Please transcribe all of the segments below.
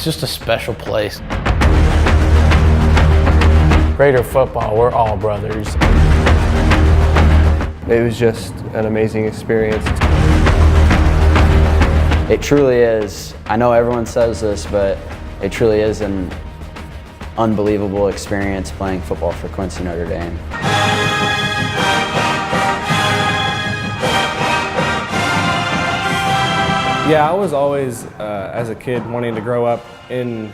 It's just a special place. Raider football, we're all brothers. It was just an amazing experience. It truly is. I know everyone says this, but it truly is an unbelievable experience playing football for Quincy Notre Dame. Yeah, I was always, as a kid, wanting to grow up in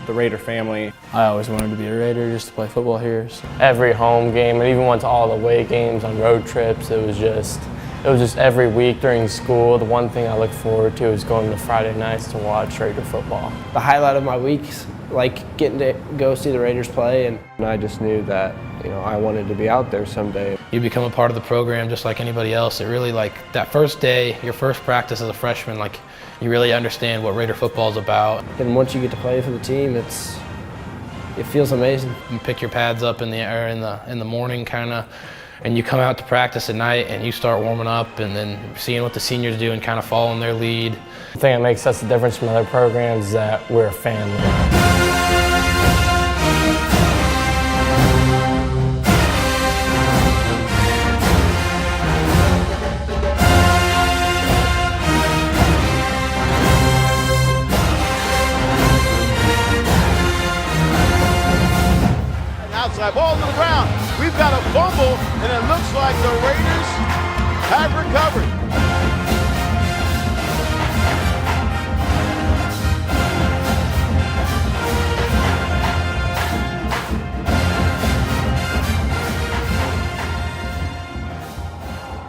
the Raider family. I always wanted to be a Raider just to play football here. So. Every home game, and even went to all the away games on road trips. It was just every week during school. The one thing I look forward to is going to Friday nights to watch Raider football. The highlight of my weeks, like getting to go see the Raiders play. And I just knew that, I wanted to be out there someday. You become a part of the program just like anybody else. It really, that first day, your first practice as a freshman, you really understand what Raider football is about. And once you get to play for the team, it feels amazing. You pick your pads up in the morning and you come out to practice at night and you start warming up and then seeing what the seniors do and kind of following their lead. The thing that makes us the difference from other programs is that we're a family. Outside ball to the ground. We've got a fumble, and it looks like the Raiders have recovered.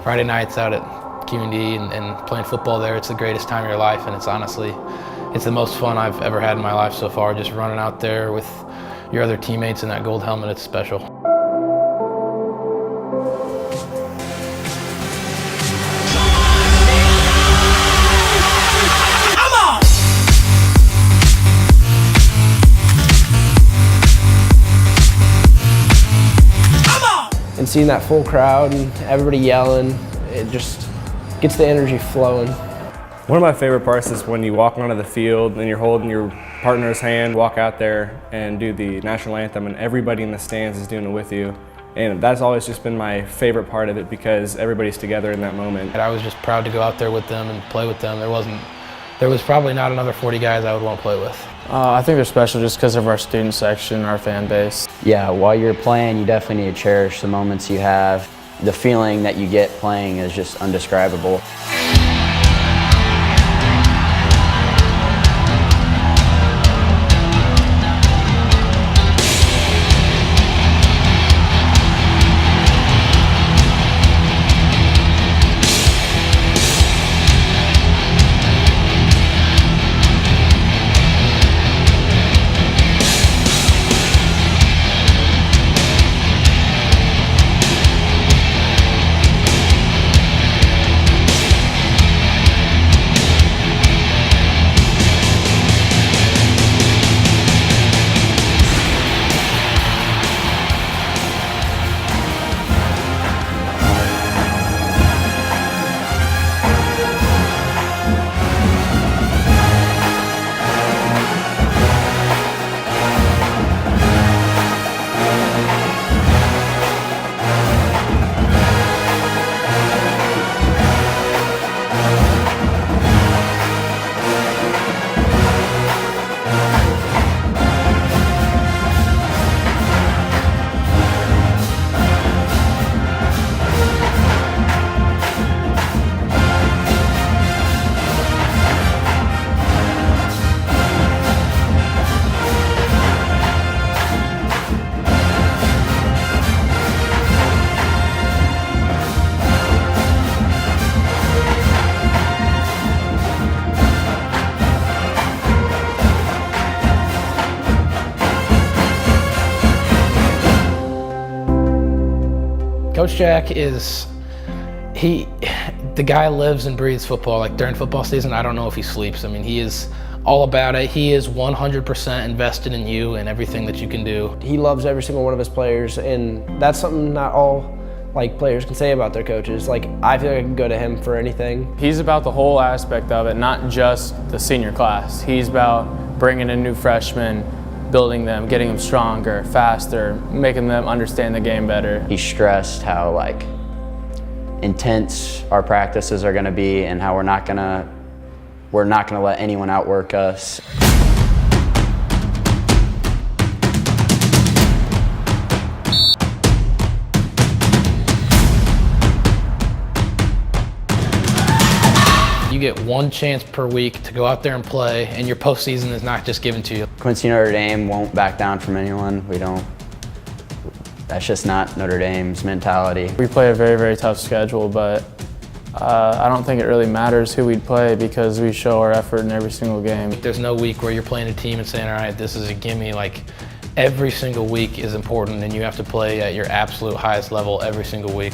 Friday nights out at QND and playing football there, it's the greatest time of your life, and it's the most fun I've ever had in my life so far, just running out there with your other teammates in that gold helmet. It's special. And seeing that full crowd and everybody yelling, it just gets the energy flowing. One of my favorite parts is when you walk onto the field and you're holding your partner's hand, walk out there and do the national anthem, and everybody in the stands is doing it with you. And that's always just been my favorite part of it because everybody's together in that moment. And I was just proud to go out there with them and play with them. There was probably not another 40 guys I would want to play with. I think they're special just because of our student section, our fan base. Yeah, while you're playing, you definitely need to cherish the moments you have. The feeling that you get playing is just undescribable. Coach Jack is, the guy lives and breathes football. Like during football season, I don't know if he sleeps. I mean, he is all about it. He is 100% invested in you and everything that you can do. He loves every single one of his players, and that's something not all players can say about their coaches. I feel like I can go to him for anything. He's about the whole aspect of it, not just the senior class. He's about bringing in new freshmen, building them, getting them stronger, faster, making them understand the game better. He stressed how like intense our practices are going to be and how we're not going to let anyone outwork us. You get one chance per week to go out there and play, and your postseason is not just given to you. Quincy Notre Dame won't back down from anyone. That's just not Notre Dame's mentality. We play a very, very tough schedule, but I don't think it really matters who we play because we show our effort in every single game. There's no week where you're playing a team and saying, all right, this is a gimme. Like, every single week is important, and you have to play at your absolute highest level every single week.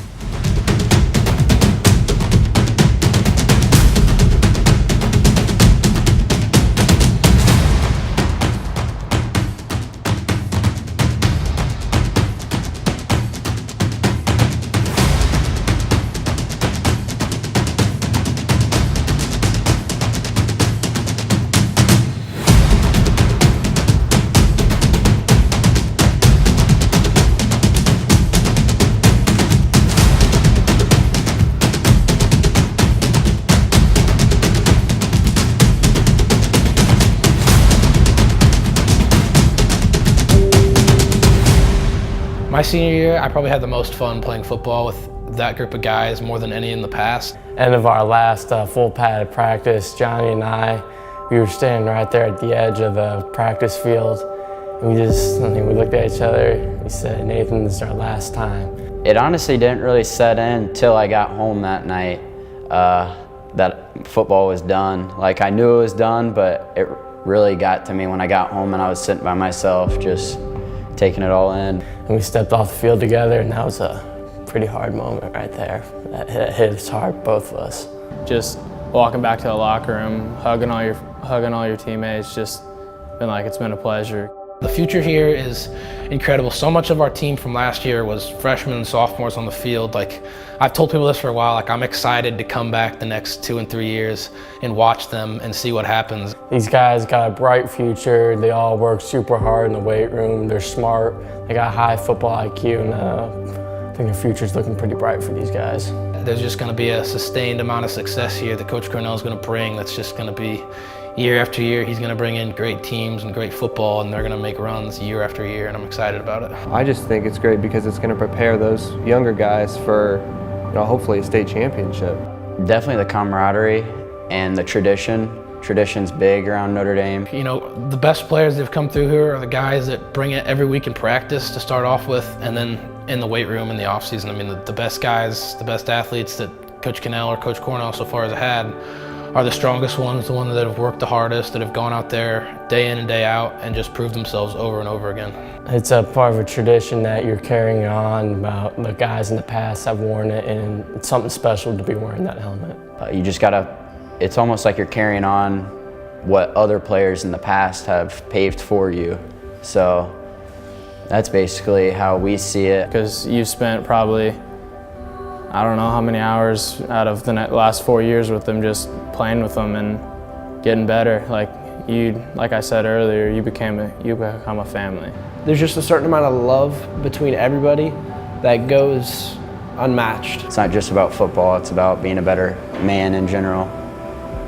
My senior year, I probably had the most fun playing football with that group of guys more than any in the past. End of our last full padded practice, Johnny and we were standing right there at the edge of the practice field. And we looked at each other, we said, Nathan, this is our last time. It honestly didn't really set in until I got home that night that football was done. Like, I knew it was done, but it really got to me when I got home and I was sitting by myself just taking it all in. And we stepped off the field together, and that was a pretty hard moment right there. That hit us hard, both of us. Just walking back to the locker room, hugging all your teammates, just been like, it's been a pleasure. The future here is incredible. So much of our team from last year was freshmen and sophomores on the field. Like, I've told people this for a while, like, I'm excited to come back the next 2 and 3 years and watch them and see what happens. These guys got a bright future. They all work super hard in the weight room. They're smart. They got high football IQ, and I think the future's looking pretty bright for these guys. There's just going to be a sustained amount of success here that Coach Cornell is going to bring. That's just going to be year after year. He's going to bring in great teams and great football, and they're going to make runs year after year, and I'm excited about it. I just think it's great because it's going to prepare those younger guys for, hopefully a state championship. Definitely the camaraderie and the tradition. Tradition's big around Notre Dame. The best players that have come through here are the guys that bring it every week in practice to start off with, and then in the weight room in the off season. I mean, the best guys, the best athletes that Coach Cannell or Coach Cornell so far has had are the strongest ones, the ones that have worked the hardest, that have gone out there day in and day out and just proved themselves over and over again. It's a part of a tradition that you're carrying on. About the guys in the past have worn it, and it's something special to be wearing that helmet. You just gotta, it's almost like you're carrying on what other players in the past have paved for you. So that's basically how we see it. Because you've spent probably, I don't know how many hours out of the last 4 years with them, just playing with them and getting better. Like I said earlier, you become a family. There's just a certain amount of love between everybody that goes unmatched. It's not just about football, it's about being a better man in general.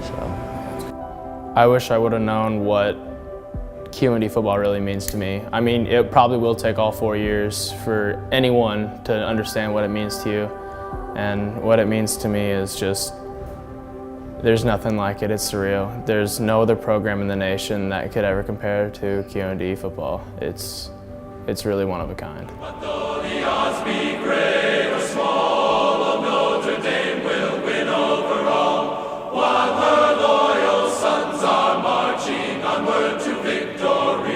So I wish I would have known what QND football really means to me. I mean, it probably will take all 4 years for anyone to understand what it means to you. And what it means to me is just, there's nothing like it. It's surreal. There's no other program in the nation that could ever compare to QND football. It's really one of a kind. But though the odds be great or small, of Notre Dame will win over all, while her loyal sons are marching onward to victory.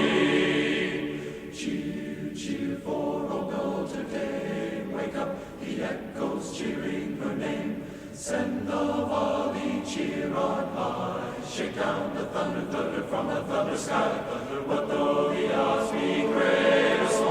Cheer, cheer for old Notre Dame. Wake up, the echoes cheering her name. Send the volley cheer on high. Shake down the thunder, thunder from the thunder sky. What though the odds be great or small?